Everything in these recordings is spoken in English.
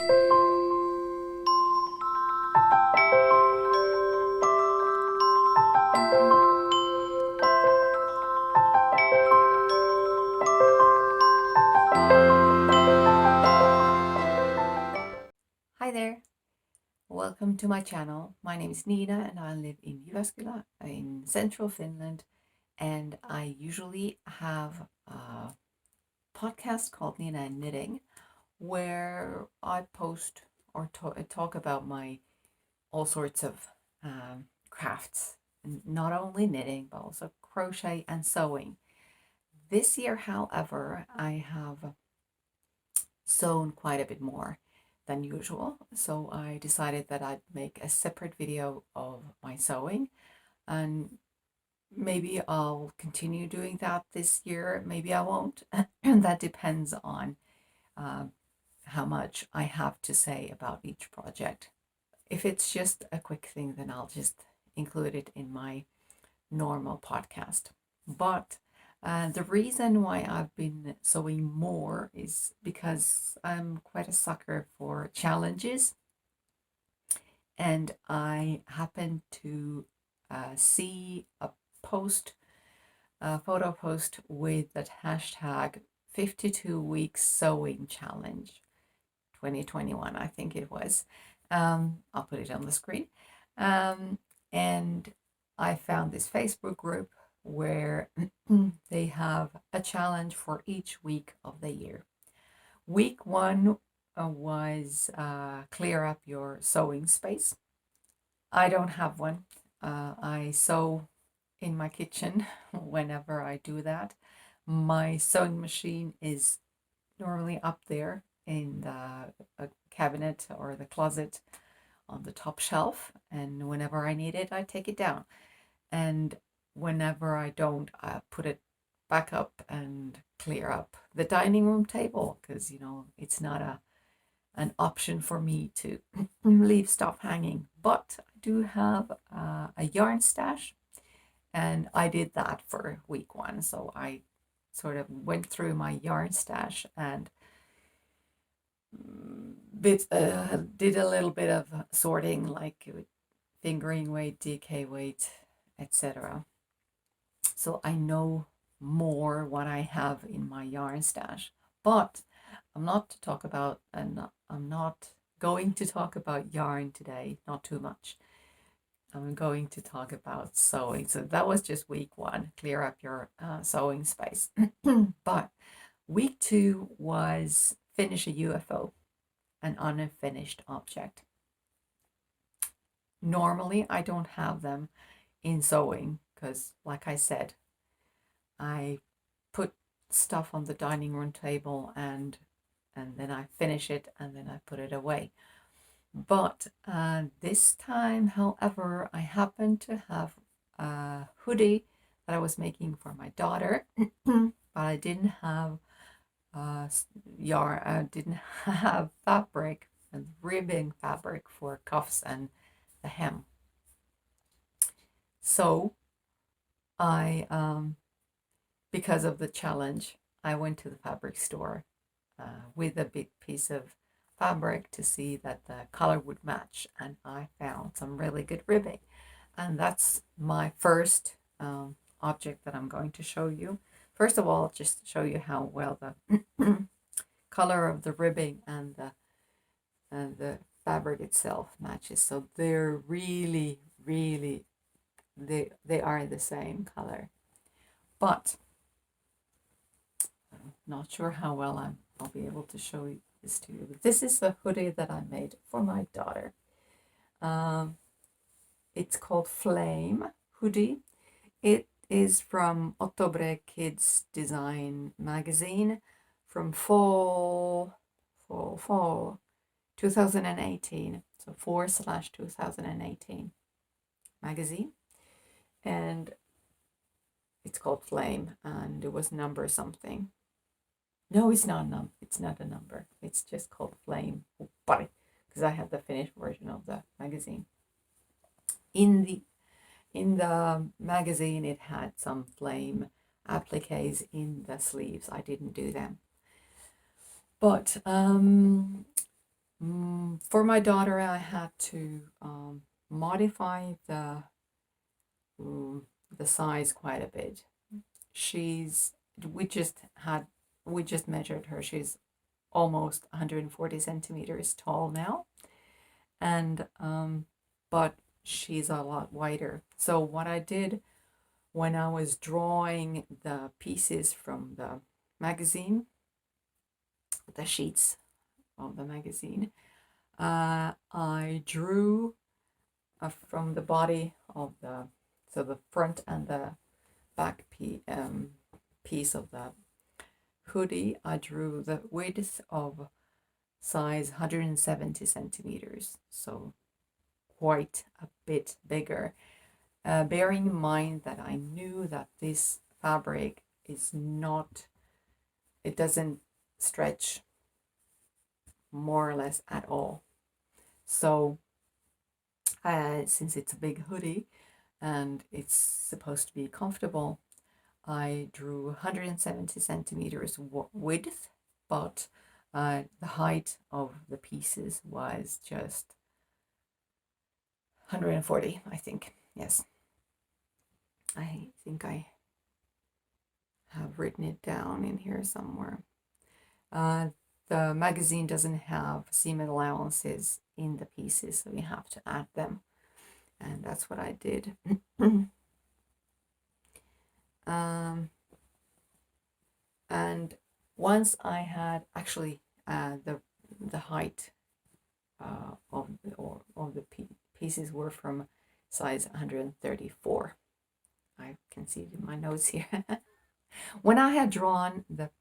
Hi there, welcome to my channel. My name is Niina and I live in Jyvaskyla in central Finland, and I usually have a podcast called NiinaN Knitting where I post or talk about my all sorts of crafts, not only knitting but also crochet and sewing. This year, however, I have sewn quite a bit more than usual, so I decided that I'd make a separate video of my sewing, and maybe I'll continue doing that this year, maybe I won't. And that depends on how much I have to say about each project. If it's just a quick thing, then I'll just include it in my normal podcast. But the reason why I've been sewing more is because I'm quite a sucker for challenges, and I happened to see a photo post with that hashtag 52 weeks sewing challenge 2021, I think it was. I'll put it on the screen. And I found this Facebook group where they have a challenge for each week of the year. Week 1 was clear up your sewing space. I don't have one. I sew in my kitchen whenever I do that. My sewing machine is normally up there in the cabinet or the closet on the top shelf, and whenever I need it, I take it down, and whenever I don't, I put it back up and clear up the dining room table, because it's not an option for me to leave stuff hanging. But I do have a yarn stash, and I did that for week 1, so I sort of went through my yarn stash and did a little bit of sorting, like fingering weight, DK weight, etc. So I know more what I have in my yarn stash. But I'm not going to talk about yarn today, not too much. I'm going to talk about sewing. So that was just week 1, clear up your sewing space. But week 2 was finish a UFO, an unfinished object. Normally, I don't have them in sewing because, like I said, I put stuff on the dining room table and then I finish it and then I put it away. But this time, however, I happened to have a hoodie that I was making for my daughter, but I didn't have yarn. I didn't have fabric and ribbing fabric for cuffs and the hem. So I, because of the challenge, I went to the fabric store with a big piece of fabric to see that the color would match, and I found some really good ribbing, and that's my first object that I'm going to show you. First of all, just to show you how well the color of the ribbing and the fabric itself matches. So they're really they are the same color, but I'm not sure how well I'll be able to show you this to you. But this is the hoodie that I made for my daughter. It's called Flame-hoodie. It is from Ottobre Kids Design magazine from fall 2018. So 4/2018 magazine. And it's called Flame, and it was number something. No, it's not a number. It's just called Flame, because I have the finished version of the magazine. In the magazine, it had some flame appliques in the sleeves. I didn't do them. But For my daughter, I had to modify the size quite a bit. We just measured her. She's almost 140 centimeters tall now, and but she's a lot wider. So what I did when I was drawing the pieces from the magazine, the sheets of the magazine, I drew from the body of the front and the back piece of the hoodie, I drew the width of size 170 centimeters, so quite a bit bigger. Bearing in mind that I knew that this fabric it doesn't stretch more or less at all. So since it's a big hoodie and it's supposed to be comfortable, I drew 170 centimeters width, but the height of the pieces was just 140, I think. Yes. I think I have written it down in here somewhere. The magazine doesn't have seam allowances in the pieces, so you have to add them. And that's what I did. And once I had actually the height of the pieces were from size 134. I can see it in my notes here. When I had drawn the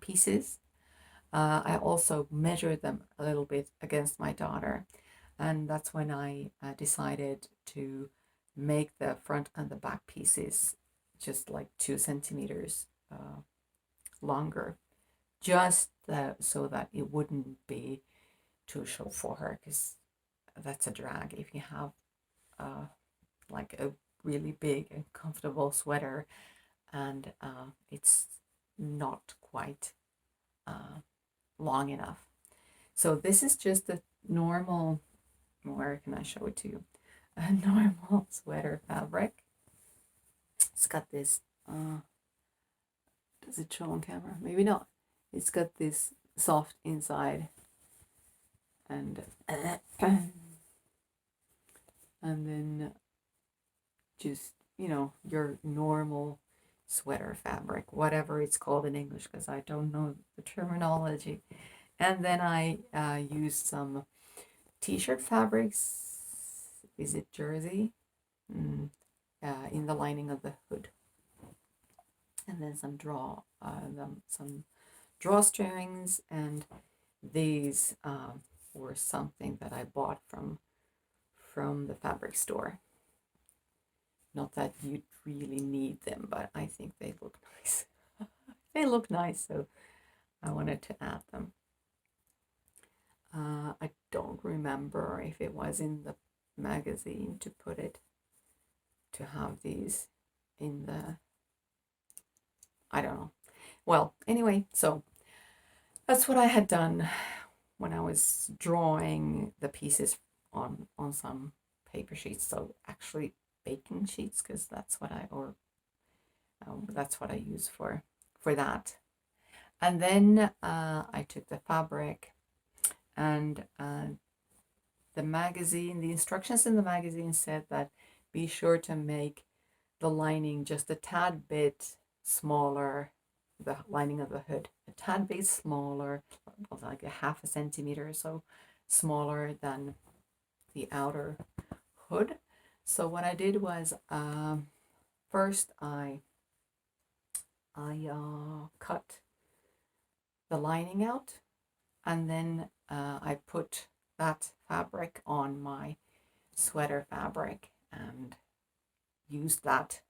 pieces, I also measured them a little bit against my daughter, and that's when I decided to make the front and the back pieces just like 2 centimeters longer, just so that it wouldn't be too short for her, because that's a drag if you have like a really big and comfortable sweater and it's not quite long enough. So this is just a normal, where can I show it to you? A normal sweater fabric. It's got this, does it show on camera? Maybe not. It's got this soft inside and then just, your normal sweater fabric, whatever it's called in English, because I don't know the terminology. And then I used some t-shirt fabrics. Is it jersey? In the lining of the hood. And then some drawstrings, and these were something that I bought from the fabric store. Not that you'd really need them, but I think they look nice. They look nice, so I wanted to add them. I don't remember if it was in the magazine to have these in the, I don't know. Well, anyway, so that's what I had done when I was drawing the pieces on some paper sheets. So actually baking sheets, because that's what I use for that. And then I took the fabric, and the instructions in the magazine said that be sure to make the lining just a tad bit smaller, the lining of the hood a tad bit smaller, like a 0.5 centimeter or so smaller than the outer hood. So what I did was first I cut the lining out, and then I put that fabric on my sweater fabric and used that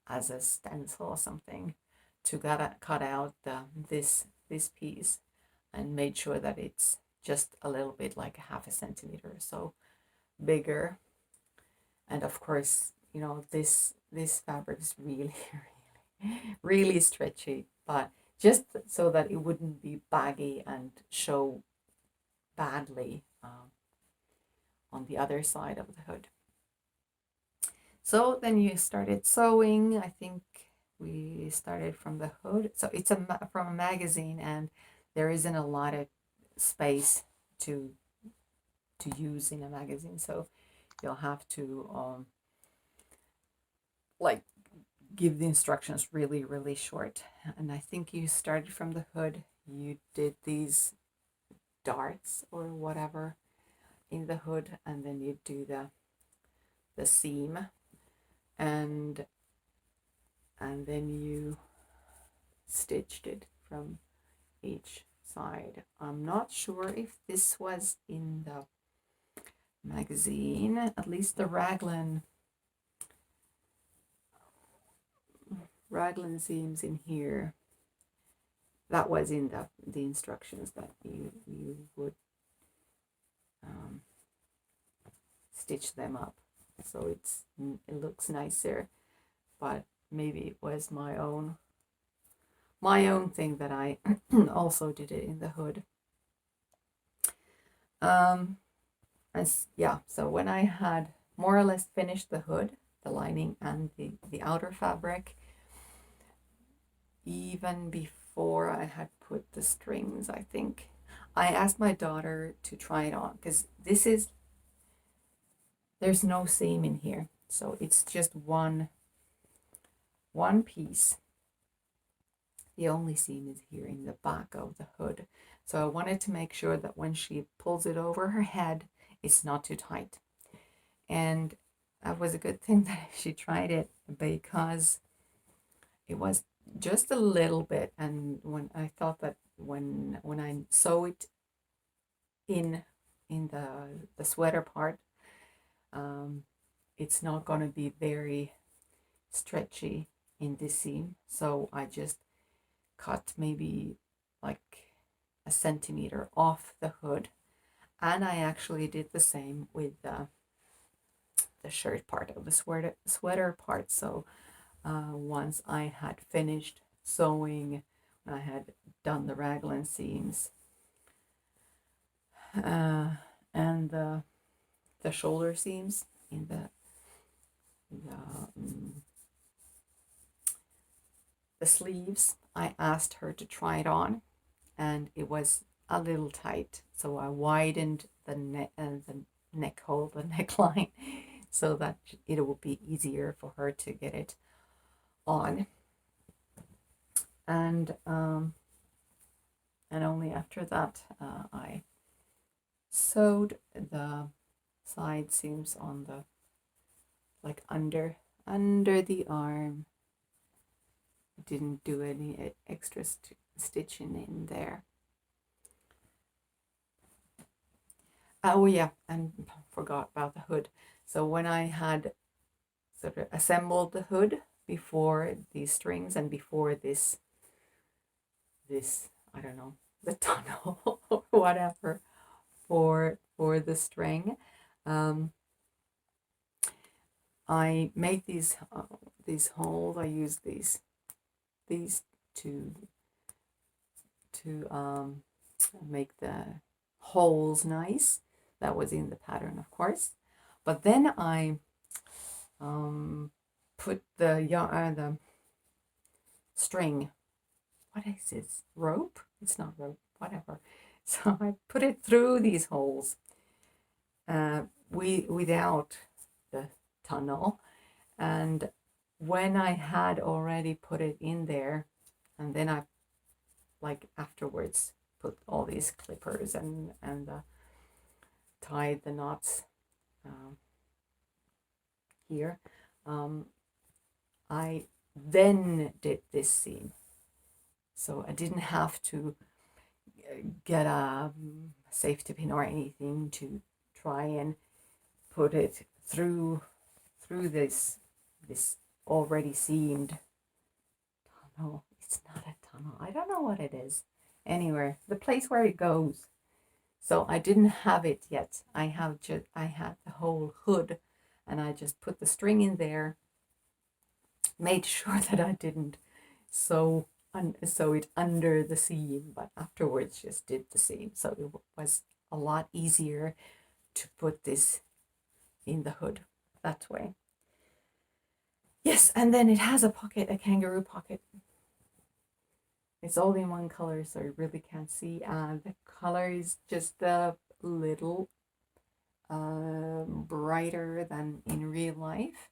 as a stencil or something to cut out this piece, and made sure that it's just a little bit like a 0.5 centimeter or so bigger. And of course, this fabric is really really stretchy, but just so that it wouldn't be baggy and show badly on the other side of the hood. So then you started sewing. I think we started from the hood. So it's from a magazine, and there isn't a lot of space to use in a magazine. So you'll have to like give the instructions really, really short. And I think you started from the hood. You did these darts or whatever in the hood, and then you do the seam, and then you stitched it from each side. I'm not sure if this was in the magazine, at least the raglan seams in here. That was in the instructions that you would stitch them up, so it looks nicer. But maybe it was my own thing that I also did it in the hood. So when I had more or less finished the hood, the lining and the outer fabric, even before I had put the strings, I think I asked my daughter to try it on, because there's no seam in here, so it's just one piece. The only seam is here in the back of the hood. So I wanted to make sure that when she pulls it over her head, it's not too tight. And that was a good thing that she tried it, because it was just a little bit. And when I thought that when I sew it in the sweater part, it's not going to be very stretchy in this seam. So I just cut maybe like a centimeter off the hood, and I actually did the same with the shirt part of the sweater part. So once I had finished sewing, I had done the raglan seams and the shoulder seams in the sleeves, I asked her to try it on, and it was a little tight. So I widened the neck hole, the neckline, so that it will be easier for her to get it on. And only after that I sewed the side seams on the under the arm. Didn't do any extra stitching in there. Oh yeah, and forgot about the hood. So when I had sort of assembled the hood before these strings and before this I don't know, the tunnel or whatever for the string, I make these holes. I use these to make the holes nice. That was in the pattern, of course. But then I put the string. What is this? Rope? It's not rope. Whatever. So I put it through these holes, without the tunnel, and when I had already put it in there, and then I afterwards put all these clippers and tied the knots here, I then did this seam, so I didn't have to get a safety pin or anything to try and put it through this already seamed tunnel. It's not a tunnel. I don't know what it is. Anywhere, the place where it goes. So I didn't have it yet. I had the whole hood, and I just put the string in there, made sure that I didn't sew it under the seam, but afterwards just did the seam. So it was a lot easier to put this in the hood that way. Yes, and then it has a pocket, a kangaroo pocket. It's all in one color, so you really can't see. The color is just a little brighter than in real life.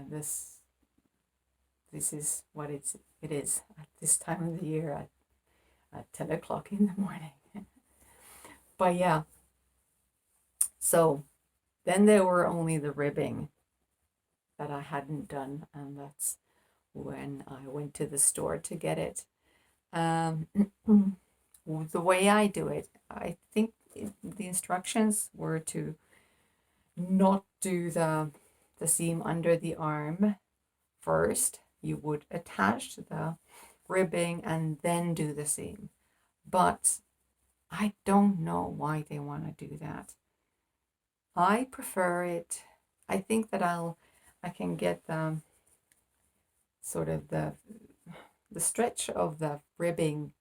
This is what it is at this time of the year at 10 o'clock in the morning. But yeah, so then there were only the ribbing that I hadn't done, and that's when I went to the store to get it. The way I do it, I think the instructions were to not do the seam under the arm first. You would attach the ribbing and then do the seam. But I don't know why they want to do that. I prefer it. I think that I can get the sort of the stretch of the ribbing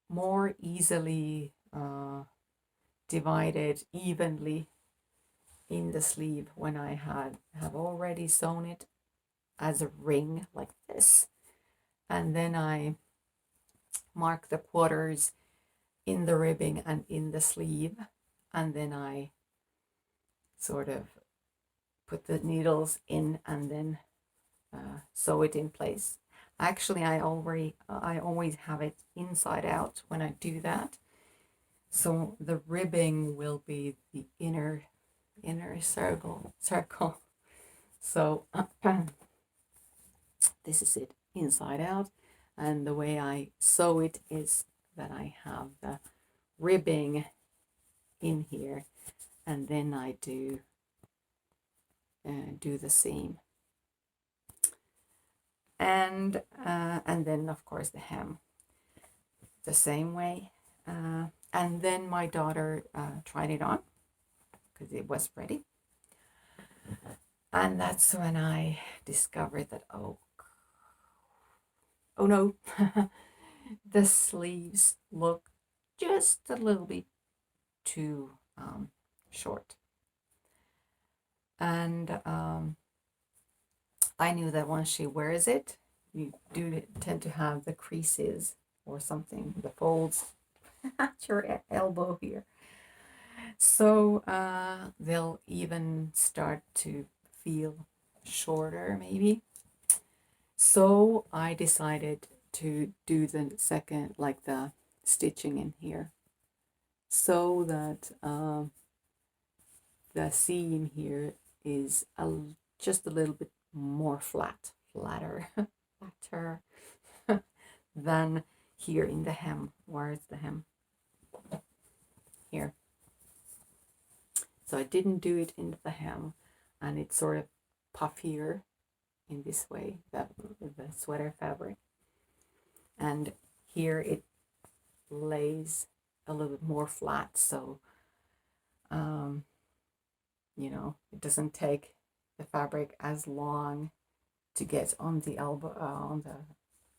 more easily divided evenly in the sleeve when I have already sewn it as a ring like this, and then I mark the quarters in the ribbing and in the sleeve, and then I sort of put the needles in and then sew it in place. Actually, I always have it inside out when I do that, so the ribbing will be the inner circle. So this is it inside out, and the way I sew it is that I have the ribbing in here, and then I do the seam, and then of course the hem the same way, and then my daughter tried it on because it was ready, and that's when I discovered that oh no, the sleeves look just a little bit too short. And I knew that once she wears it, you do tend to have the creases or something, the folds at your elbow here. So they'll even start to feel shorter maybe. So I decided to do the second, like the stitching in here, so that the seam here is just a little bit more flatter than here in the hem. Where is the hem? Here. So I didn't do it in the hem, and it's sort of puffier in this way, the sweater fabric, and here it lays a little bit more flat, so you know, it doesn't take the fabric as long to get on the elbow, on the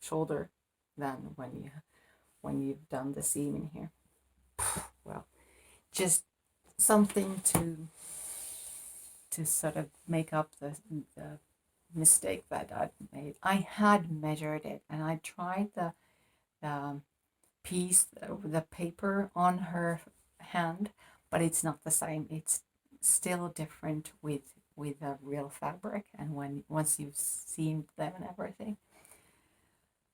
shoulder, than when you've done the seam in here. Well, just something to sort of make up the mistake that I made. I had measured it, and I tried the piece, the paper on her hand, but it's not the same. It's still different with a real fabric, and once you've seamed them and everything.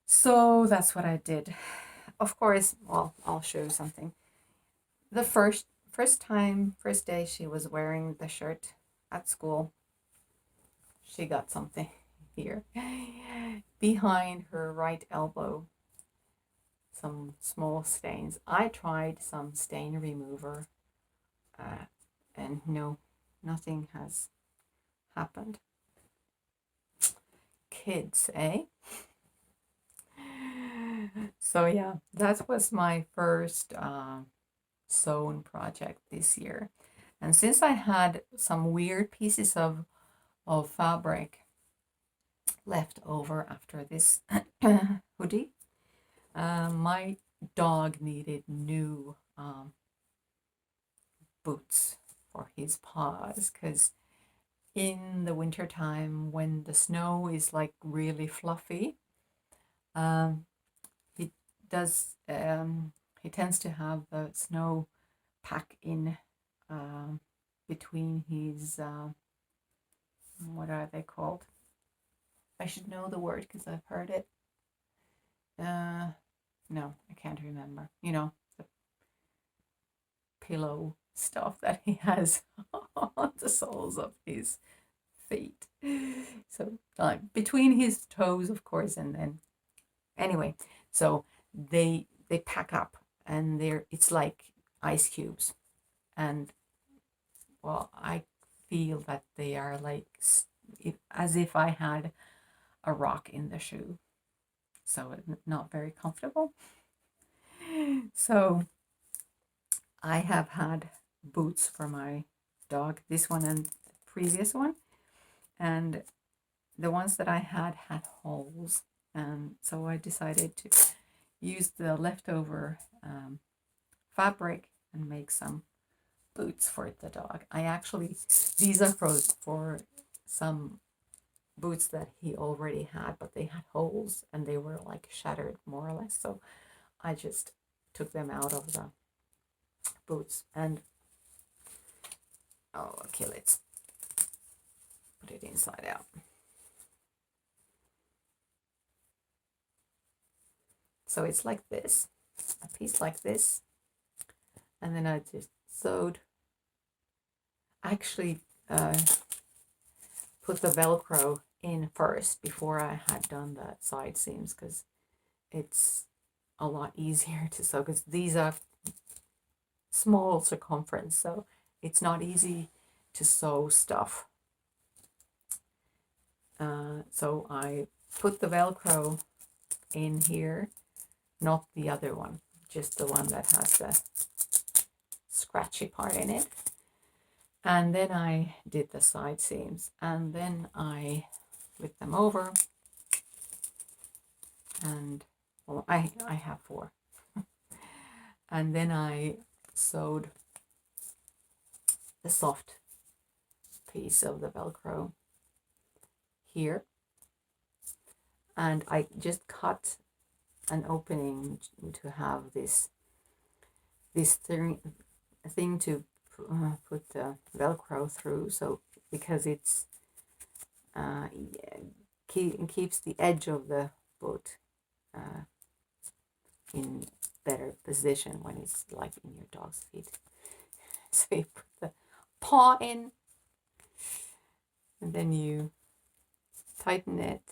So that's what I did. Of course, well, I'll show you something. The first day she was wearing the shirt at school, she got something here behind her right elbow, some small stains. I tried some stain remover, and no, nothing has happened. Kids, eh? So yeah, that was my first sewn project this year. And since I had some weird pieces of fabric left over after this hoodie, my dog needed new his paws, because in the winter time when the snow is like really fluffy, he does he tends to have the snow pack in between his what are they called? I should know the word because I've heard it. No, I can't remember. You know, the pillow stuff that he has on the soles of his feet. So between his toes, of course, and then anyway, so they pack up, and it's like ice cubes, and well, I feel that they are like as if I had a rock in the shoe, so not very comfortable. So I have had boots for my dog, this one and the previous one, and the ones that I had holes, and so I decided to use the leftover fabric and make some boots for the dog. These are for some boots that he already had, but they had holes and they were like shattered more or less, so I just took them out of the boots. And oh, okay, let's put it inside out. So it's like this, a piece like this, and then I just sewed, actually put the Velcro in first before I had done the side seams, because it's a lot easier to sew, because these are small circumference, so it's not easy to sew stuff. So I put the Velcro in here, not the other one, just the one that has the scratchy part in it. And then I did the side seams, and then I flip them over, and well, I have 4. And then I sewed the soft piece of the Velcro here, and I just cut an opening to have this thing to put the Velcro through, so because it's keeps the edge of the boot in better position when it's like in your dog's feet. So you put the paw in, and then you tighten it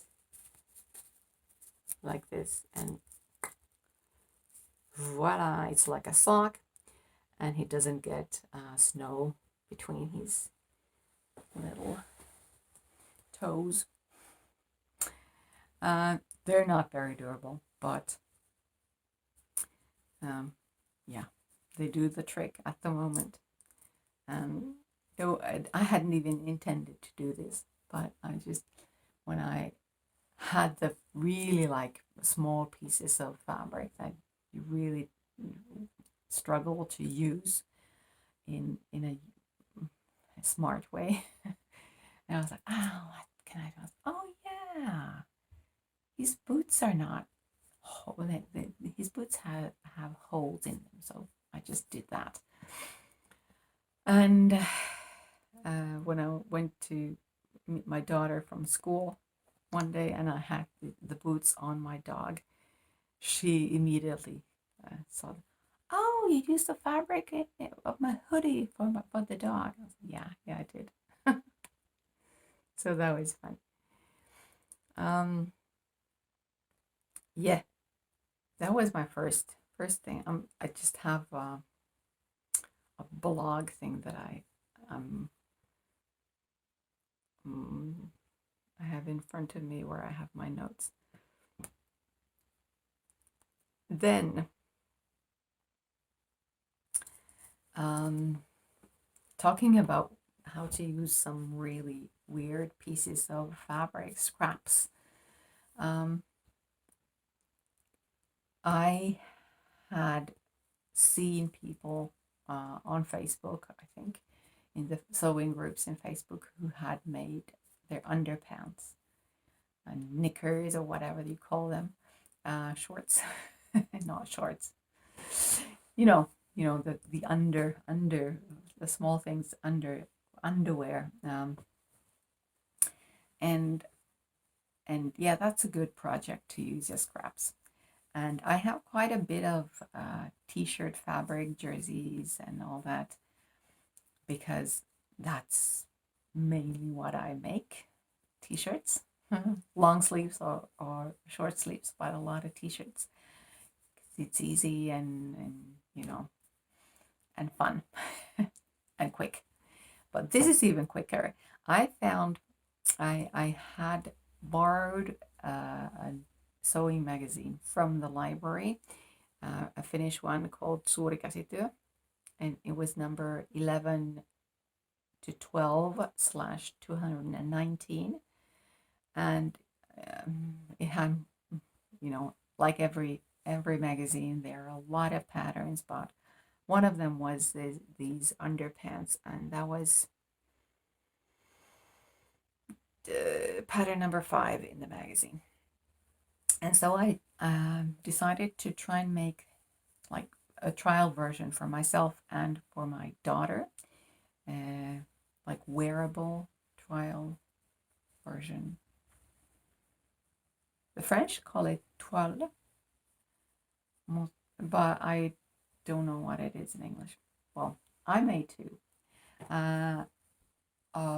like this, and voila, it's like a sock, and he doesn't get snow between his little toes. They're not very durable, but yeah, they do the trick at the moment. I hadn't even intended to do this, but when I had the really like small pieces of fabric that you really struggle to use in a smart way, and I was like, oh, what can I do? Oh yeah, his boots are not. His boots have holes in them, so I just did that. And when I went to meet my daughter from school one day, and I had the boots on my dog, she immediately saw, oh, you used the fabric of my hoodie for the dog. I was like, yeah, I did. So that was fun. Yeah, that was my first thing. I just have a blog thing that I have in front of me where I have my notes. Then talking about how to use some really weird pieces of fabric, scraps. I had seen people on Facebook, I think, in the sewing groups in Facebook who had made their underpants and knickers or whatever you call them, shorts, not shorts. You know, the under the small things under underwear, and yeah, that's a good project to use as scraps. And I have quite a bit of t-shirt fabric, jerseys, and all that, because that's mainly what I make, t-shirts, long sleeves or short sleeves, but a lot of t-shirts. It's easy and and fun and quick. But this is even quicker. I found I had borrowed a sewing magazine from the library, a Finnish one called Suuri Käsityö, and it was number 11 to 12 slash 219. And it had, like every magazine, there are a lot of patterns, but one of them was these underpants, and that was pattern number 5 in the magazine. And so I decided to try and make like a trial version for myself and for my daughter, like wearable trial version. The French call it toile, but I don't know what it is in English. Well, I made 2.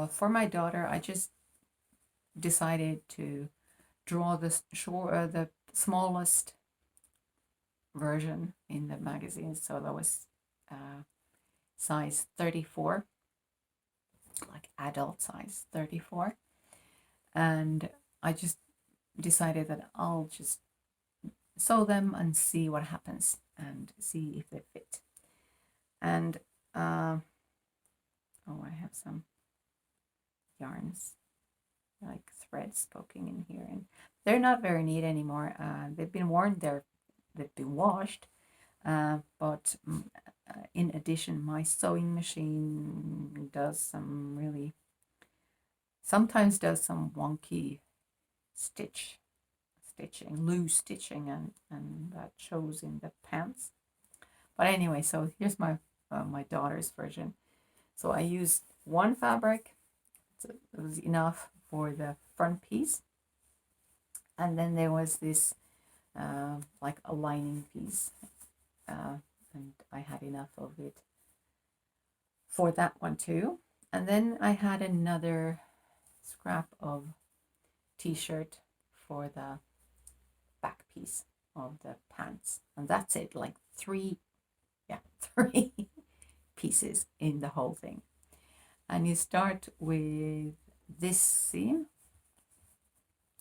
For my daughter, I just decided to draw the smallest version in the magazine. So that was size 34, like adult size 34. And I just decided that I'll just sew them and see what happens and see if they fit. And I have some yarns, like threads poking in here, and they're not very neat anymore. They've been worn, they've been washed, but in addition, my sewing machine sometimes does some wonky loose stitching, and that shows in the pants. But anyway, so here's my daughter's version. So I used one fabric. So it was enough for the front piece, and then there was this like a lining piece, and I had enough of it for that one too. And then I had another scrap of t-shirt for the back piece of the pants, and that's it. Like three pieces in the whole thing. And you start with this seam,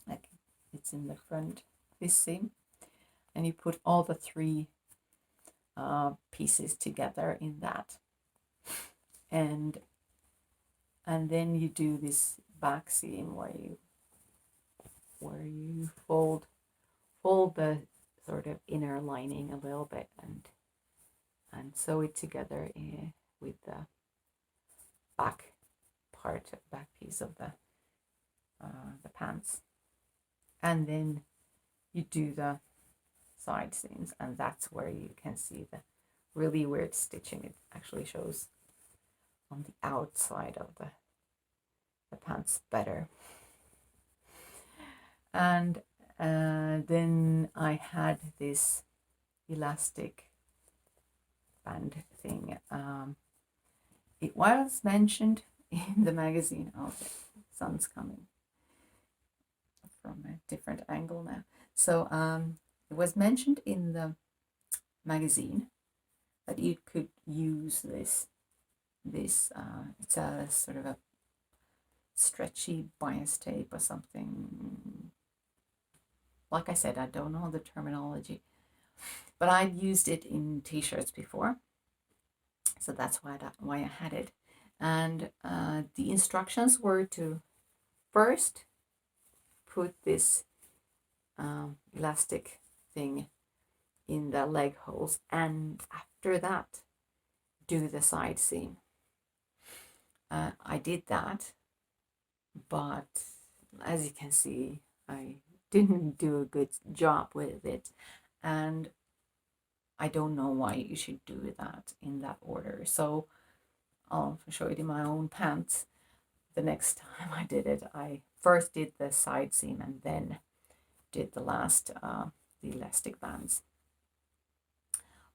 like it's in the front, this seam, and you put all the 3 pieces together in that, and then you do this back seam where you fold the sort of inner lining a little bit and sew it together with the back piece of the pants, and then you do the side seams, and that's where you can see the really weird stitching. It actually shows on the outside of the pants better. And then I had this elastic band thing. It was mentioned in the magazine. Oh, the sun's coming from a different angle now. So it was mentioned in the magazine that you could use this it's a sort of a stretchy bias tape or something. Like I said, I don't know the terminology, but I'd used it in t-shirts before, so that's why I had it. And the instructions were to first put this elastic thing in the leg holes, and after that do the side seam. I did that, but as you can see, I didn't do a good job with it, and I don't know why you should do that in that order. So I'll show it in my own pants. The next time I did it, I first did the side seam and then did the last the elastic bands.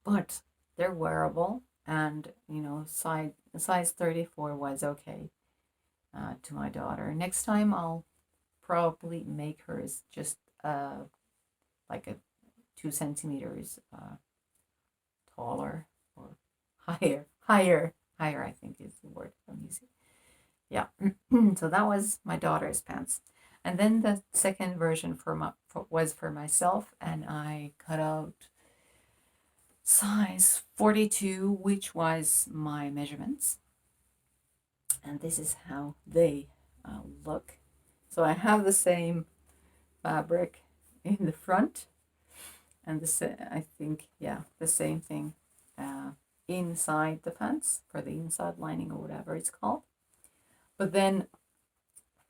But they're wearable, and you know, size 34 was okay to my daughter. Next time I'll probably make hers just like a 2 centimeters taller or higher. I think is the word I'm using. Yeah. So that was my daughter's pants, and then the second version was for myself, and I cut out size 42, which was my measurements, and this is how they look. So I have the same fabric in the front, and I think, yeah, the same thing inside the pants for the inside lining or whatever it's called. But then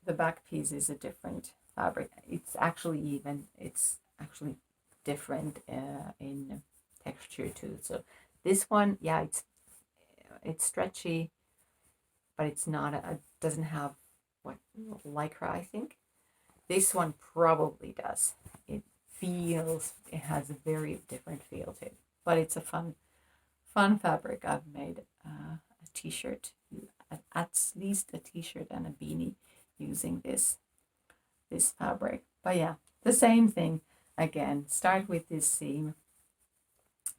the back piece is a different fabric. It's actually different in texture too. So this one, yeah, it's stretchy, but it's not doesn't have what lycra, I think. This one probably does. It has a very different feel to it, but it's a fun fabric. I've made a t-shirt, at least a t-shirt and a beanie using this fabric. But yeah, the same thing again. Start with this seam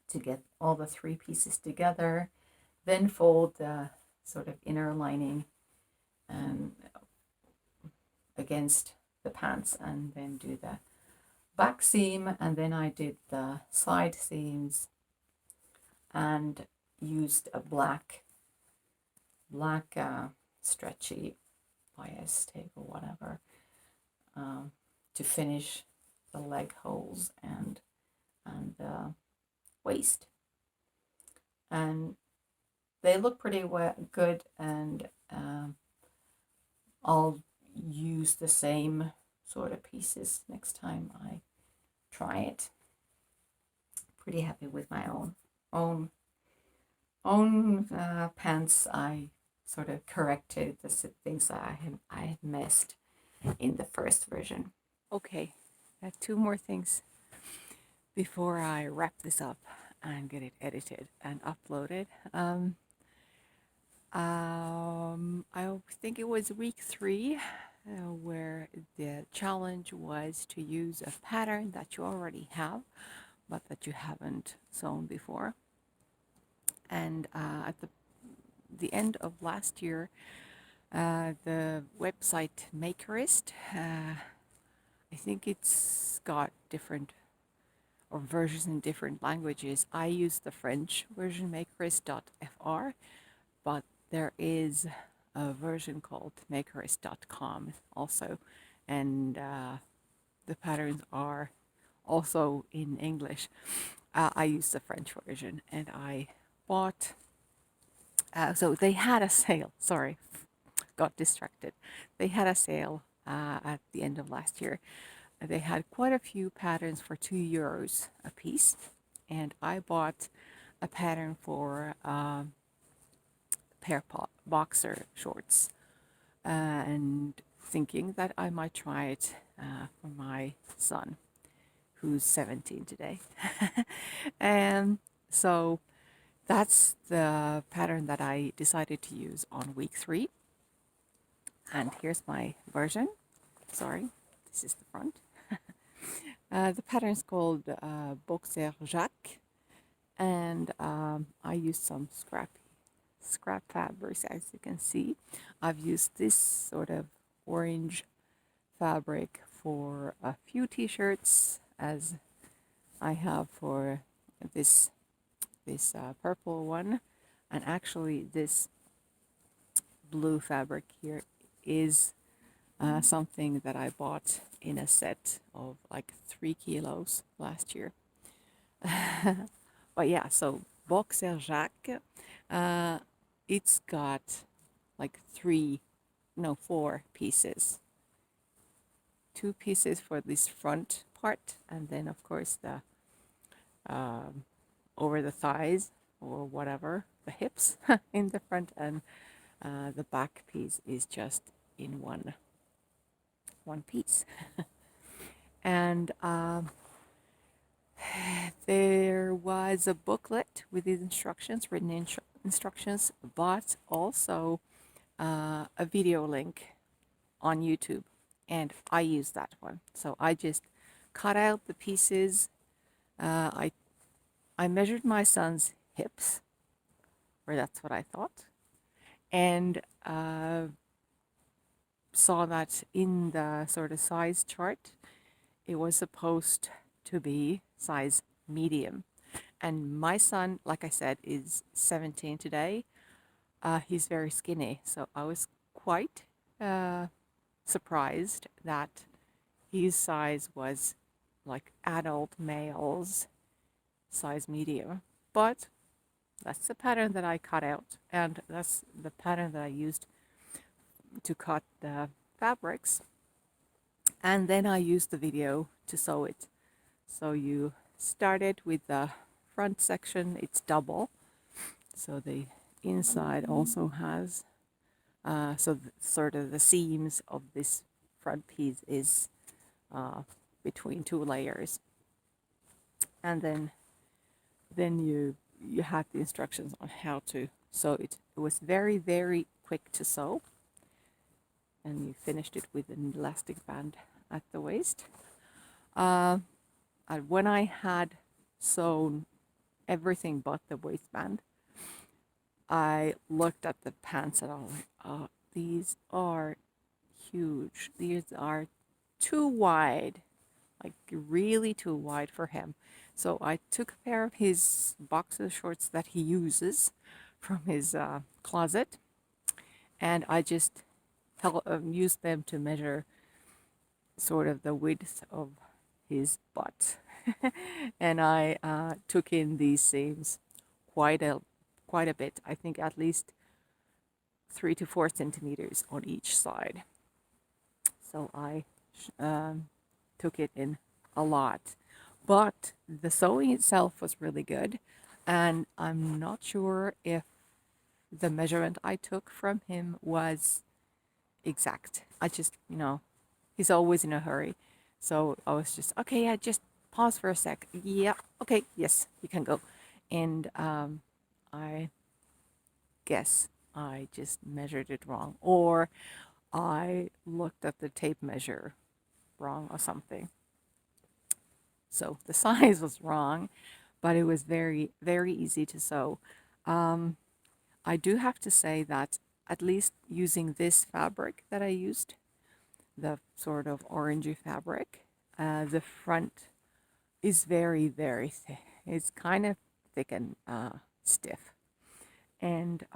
to get all the 3 pieces together, then fold the sort of inner lining against the pants, and then do the back seam, and then I did the side seams and used a black stretchy bias tape or whatever to finish the leg holes and the waist, and they look pretty good, and I'll use the same sort of pieces next time I try it. Pretty happy with my own pants. I sort of corrected the things that I had missed in the first version. Okay, I have 2 more things before I wrap this up and get it edited and uploaded. I think it was week 3 where the challenge was to use a pattern that you already have but that you haven't sewn before. And at the end of last year, the website Makerist, I think it's got different or versions in different languages. I use the French version, makerist.fr, but there is a version called makerist.com also, and the patterns are also in English. I use the French version, and I bought, so they had a sale, sorry, got distracted. They had a sale at the end of last year. They had quite a few patterns for €2 a piece, and I bought a pattern for pair boxer shorts, and thinking that I might try it for my son, who's 17 today. And so that's the pattern that I decided to use on week 3. And here's my version. Sorry, this is the front. The pattern is called Boxer Jacques, and I used some scrap fabrics, as you can see. I've used this sort of orange fabric for a few t-shirts, as I have for this purple one, and actually this blue fabric here is something that I bought in a set of like 3 kilos last year. But yeah, so Boxer Jacques, it's got like 4 pieces. 2 pieces for this front part, and then of course the over the thighs or whatever, the hips in the front, and the back piece is just in one piece. And there was a booklet with these instructions, written instructions, but also a video link on YouTube, and I used that one. So I just cut out the pieces. I measured my son's hips, or that's what I thought, and saw that in the sort of size chart, it was supposed to be size medium. And my son, like I said, is 17 today. He's very skinny, so I was quite surprised that his size was like adult males size medium. But that's the pattern that I cut out, and that's the pattern that I used to cut the fabrics. And then I used the video to sew it. So you started with the front section, it's double. So the inside also has, sort of the seams of this front piece is between 2 layers. And then you had the instructions on how to sew it. It was very, very quick to sew. And you finished it with an elastic band at the waist. And when I had sewn everything but the waistband, I looked at the pants and I was like, oh, these are huge. These are too wide, like really too wide for him. So I took a pair of his boxer shorts that he uses from his closet, and I just used them to measure sort of the width of his butt. And I took in these seams quite a bit. I think at least 3 to 4 centimeters on each side. So I took it in a lot. But the sewing itself was really good, and I'm not sure if the measurement I took from him was exact. I just, he's always in a hurry. So I was just, okay, yeah, just pause for a sec. Yeah, okay, yes, you can go. And I guess I just measured it wrong, or I looked at the tape measure wrong or something. So the size was wrong, but it was very, very easy to sew. I do have to say that at least using this fabric that I used, the sort of orangey fabric, the front is very, very thick. It's kind of thick and stiff. And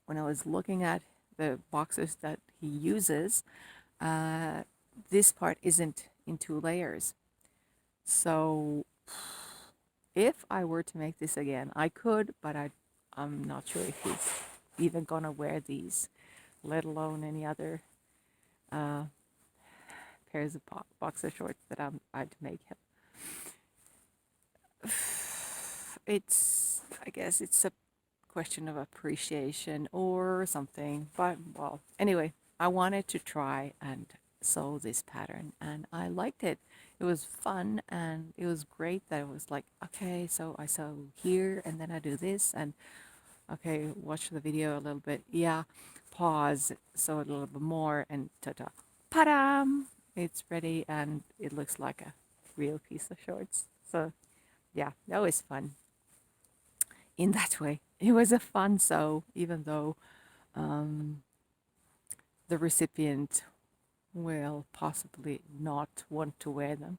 when I was looking at the boxes that he uses, this part isn't in 2 layers. So if I were to make this again, I could, but I'm not sure if he's even gonna wear these, let alone any other pairs of boxer shorts that I'd make him. I guess it's a question of appreciation or something, but well, anyway, I wanted to try and sew this pattern, and I liked it. It was fun, and it was great that it was like, okay, so I sew here and then I do this, and okay, watch the video a little bit, yeah, pause, sew it a little bit more, and ta-ta, padam, it's ready, and it looks like a real piece of shorts. So yeah, that was fun in that way. It was a fun sew, even though the recipient will possibly not want to wear them.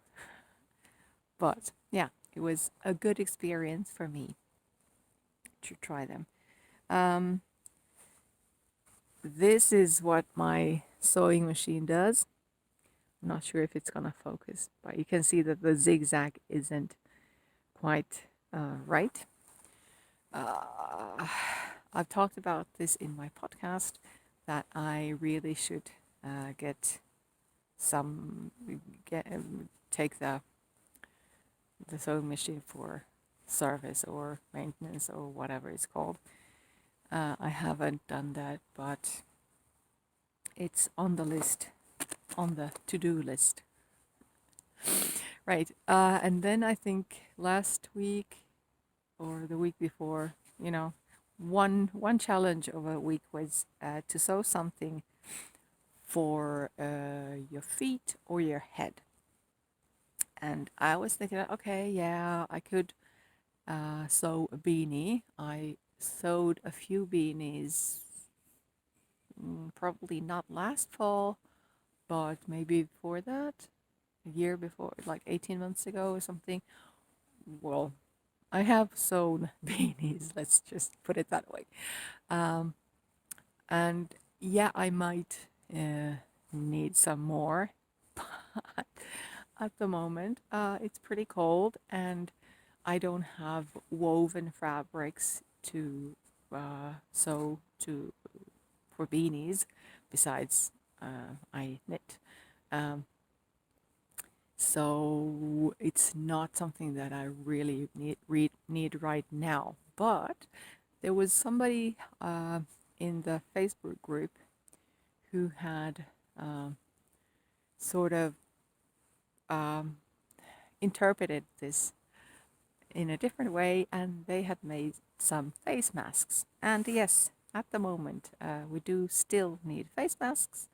But yeah, it was a good experience for me to try them. This is what my sewing machine does. I'm not sure if it's gonna focus, but you can see that the zigzag isn't quite right. I've talked about this in my podcast that I really should get some get take the sewing machine for service or maintenance or whatever it's called. I haven't done that, but it's on the list, on the to-do list. Right. And then I think last week or the week before, one challenge of a week was to sew something for your feet or your head. And I was thinking, okay, yeah, I could sew a beanie. I sewed a few beanies, probably not last fall, but maybe before that, a year before, like 18 months ago or something. Well, I have sewn beanies, let's just put it that way. And yeah, I might need some more, but at the moment, it's pretty cold and I don't have woven fabrics to sew to for beanies. Besides, I knit. Um, so it's not something that I really need right now. But there was somebody in the Facebook group who had sort of interpreted this in a different way, and they had made some face masks. And yes, at the moment, we do still need face masks,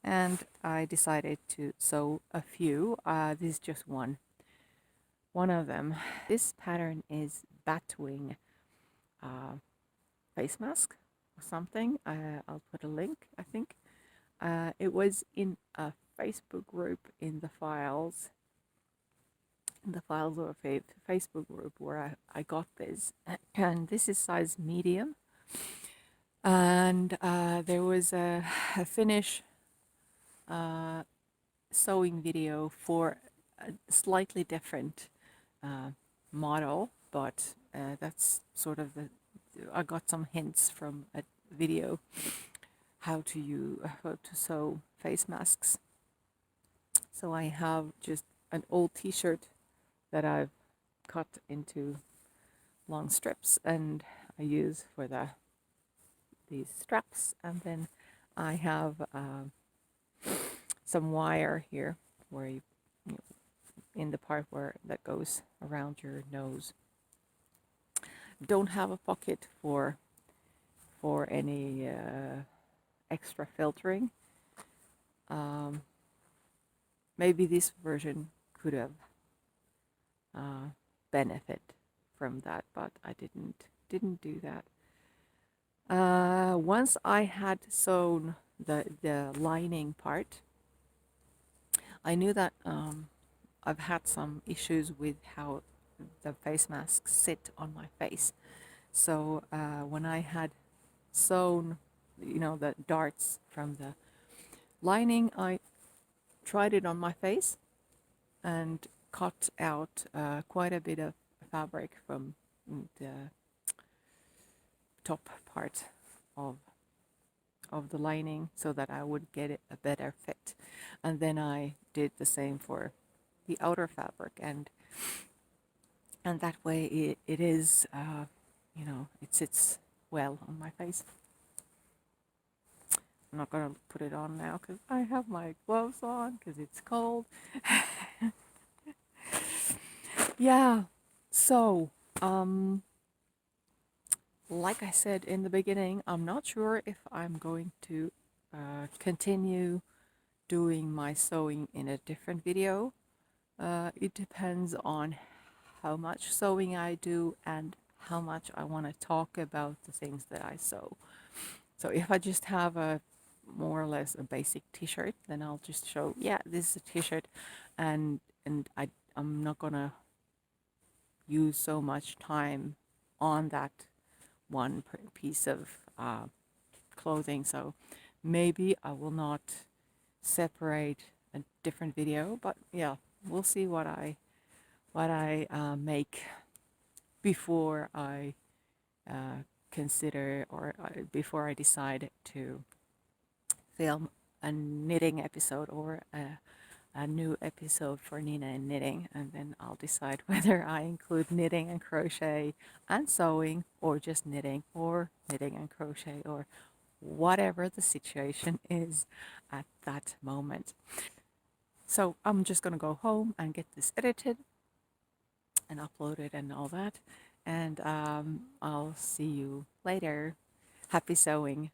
and I decided to sew a few. This is just one of them. This pattern is Batwing face mask or something. I'll put a link, I think. It was in a Facebook group in the files of a Facebook group where I got this. And this is size medium. And there was a Finnish sewing video for a slightly different model, but that's sort of I got some hints from a video how to sew face masks. So I have just an old t-shirt that I've cut into long strips and I use for these straps, and then I have some wire here where you in the part where that goes around your nose. Don't have a pocket for any extra filtering. Maybe this version could have benefit from that, but I didn't do that. Once I had sewn the lining part, I knew that I've had some issues with how the face masks sit on my face. So when I had sewn, the darts from the lining, I tried it on my face and cut out quite a bit of fabric from the top part of the lining so that I would get it a better fit. And then I did the same for the outer fabric, and that way it is it sits well on my face. I'm not gonna put it on now because I have my gloves on because it's cold. Yeah, so like I said in the beginning, I'm not sure if I'm going to continue doing my sewing in a different video. It depends on how much sewing I do and how much I want to talk about the things that I sew. So if I just have a more or less a basic t-shirt, then I'll just show, yeah, this is a t-shirt, and I'm not gonna use so much time on that one piece of clothing. So maybe I will not separate a different video, but yeah, we'll see what I make before I consider, or before I decide to film a knitting episode or a new episode for NiinaN Knitting, and then I'll decide whether I include knitting and crochet and sewing, or just knitting or knitting and crochet, or whatever the situation is at that moment. So I'm just going to go home and get this edited and uploaded and all that. And I'll see you later. Happy sewing.